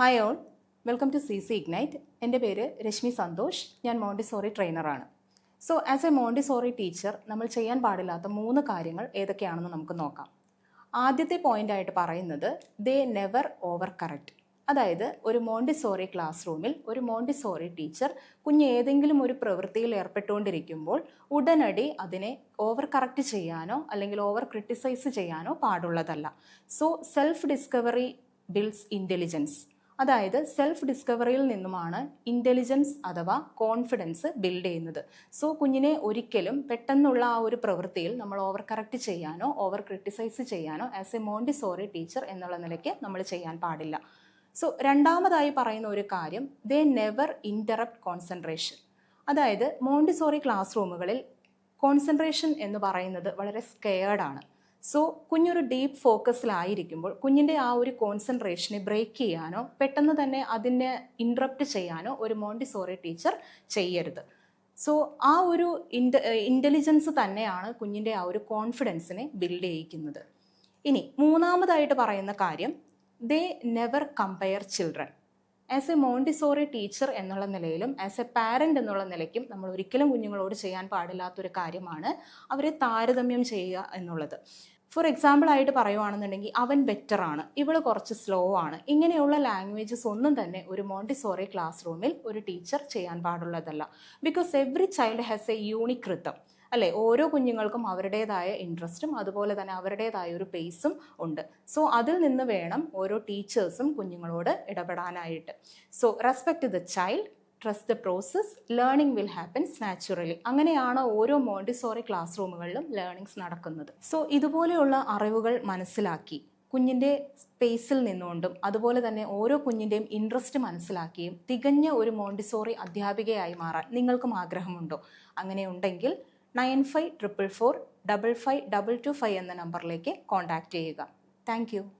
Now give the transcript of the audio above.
Hi all, welcome to C C ignite. എൻ്റെ പേര് രശ്മി സന്തോഷ്. ഞാൻ മോണ്ടിസോറി ട്രെയിനറാണ്. So as a Montessori teacher നമ്മൾ ചെയ്യാൻ പാടില്ലാത്ത 3 കാര്യങ്ങൾ ഏതൊക്കെയാണെന്ന് നമുക്ക് നോക്കാം. ആദ്യത്തെ പോയിൻ്റായിട്ട് പറയുന്നത് ദേ നെവർ ഓവർ കറക്റ്റ്. അതായത് ഒരു മോണ്ടിസോറി ക്ലാസ് റൂമിൽ ഒരു മോണ്ടിസോറി ടീച്ചർ കുഞ്ഞ് ഏതെങ്കിലും ഒരു പ്രവൃത്തിയിൽ ഏർപ്പെട്ടുകൊണ്ടിരിക്കുമ്പോൾ ഉടനടി അതിനെ ഓവർ കറക്റ്റ് ചെയ്യാനോ അല്ലെങ്കിൽ ഓവർ ക്രിട്ടിസൈസ് ചെയ്യാനോ പാടുള്ളതല്ല. So self discovery builds intelligence. അതായത് സെൽഫ് ഡിസ്കവറിയിൽ നിന്നുമാണ് ഇൻ്റലിജൻസ് അഥവാ കോൺഫിഡൻസ് ബിൽഡ് ചെയ്യുന്നത്. സോ കുഞ്ഞിനെ ഒരിക്കലും പെട്ടെന്നുള്ള ആ ഒരു പ്രവൃത്തിയിൽ നമ്മൾ ഓവർ കറക്റ്റ് ചെയ്യാനോ ഓവർ ക്രിട്ടിസൈസ് ചെയ്യാനോ ആസ് എ മോണ്ടിസോറി ടീച്ചർ എന്നുള്ള നിലയ്ക്ക് നമ്മൾ ചെയ്യാൻ പാടില്ല. സോ രണ്ടാമതായി പറയുന്ന ഒരു കാര്യം, ദേ നെവർ ഇൻ്ററപ്റ്റ് കോൺസെൻട്രേഷൻ. അതായത് മോണ്ടിസോറി ക്ലാസ് റൂമുകളിൽ കോൺസെൻട്രേഷൻ എന്ന് പറയുന്നത് വളരെ സ്കെയർഡാണ്. സോ കുഞ്ഞൊരു ഡീപ്പ് ഫോക്കസിലായിരിക്കുമ്പോൾ കുഞ്ഞിൻ്റെ ആ ഒരു കോൺസെൻട്രേഷനെ ബ്രേക്ക് ചെയ്യാനോ പെട്ടെന്ന് തന്നെ അതിനെ ഇൻട്രപ്റ്റ് ചെയ്യാനോ ഒരു മോണ്ടിസോറി ടീച്ചർ ചെയ്യരുത്. സോ ആ ഒരു ഇൻ്റലിജൻസ് തന്നെയാണ് കുഞ്ഞിൻ്റെ ആ ഒരു കോൺഫിഡൻസിനെ ബിൽഡ് ചെയ്യിക്കുന്നത്. ഇനി മൂന്നാമതായിട്ട് പറയുന്ന കാര്യം, they never compare children. As a Montessori teacher എന്നുള്ള നിലയിലും ആസ് എ പാരൻ്റ് എന്നുള്ള നിലയ്ക്കും നമ്മൾ ഒരിക്കലും കുഞ്ഞുങ്ങളോട് ചെയ്യാൻ പാടില്ലാത്തൊരു കാര്യമാണ് അവരെ താരതമ്യം ചെയ്യുക എന്നുള്ളത്. ഫോർ എക്സാമ്പിൾ ആയിട്ട് പറയുവാണെന്നുണ്ടെങ്കിൽ അവൻ ബെറ്റർ ആണ്, ഇവൾ കുറച്ച് സ്ലോ ആണ്, ഇങ്ങനെയുള്ള ലാംഗ്വേജസ് ഒന്നും തന്നെ ഒരു മോണ്ടിസോറി ക്ലാസ് റൂമിൽ ഒരു ടീച്ചർ ചെയ്യാൻ പാടുള്ളതല്ല. Because every child has A unique rhythm അല്ലേ. ഓരോ കുഞ്ഞുങ്ങൾക്കും അവരുടേതായ ഇൻട്രസ്റ്റും അതുപോലെ തന്നെ അവരുടേതായ ഒരു പേസും ഉണ്ട്. സോ അതിൽ നിന്ന് വേണം ഓരോ ടീച്ചേഴ്സും കുഞ്ഞുങ്ങളോട് ഇടപെടാനായിട്ട്. So respect the child, trust the process, learning will happens naturally. അങ്ങനെയാണ് ഓരോ മോണ്ടിസോറി ക്ലാസ് റൂമുകളിലും ലേണിങ്സ് നടക്കുന്നത്. സോ ഇതുപോലെയുള്ള അറിവുകൾ മനസ്സിലാക്കി കുഞ്ഞിൻ്റെ സ്പേസിൽ നിന്നുകൊണ്ടും അതുപോലെ തന്നെ ഓരോ കുഞ്ഞിൻ്റെയും ഇൻട്രസ്റ്റ് മനസ്സിലാക്കിയും തികഞ്ഞ ഒരു മോണ്ടിസോറി അധ്യാപികയായി മാറാൻ നിങ്ങൾക്കും ആഗ്രഹമുണ്ടോ? അങ്ങനെയുണ്ടെങ്കിൽ 9544455225 എന്ന നമ്പറിലേക്ക് കോൺടാക്റ്റ് ചെയ്യുക. Thank you.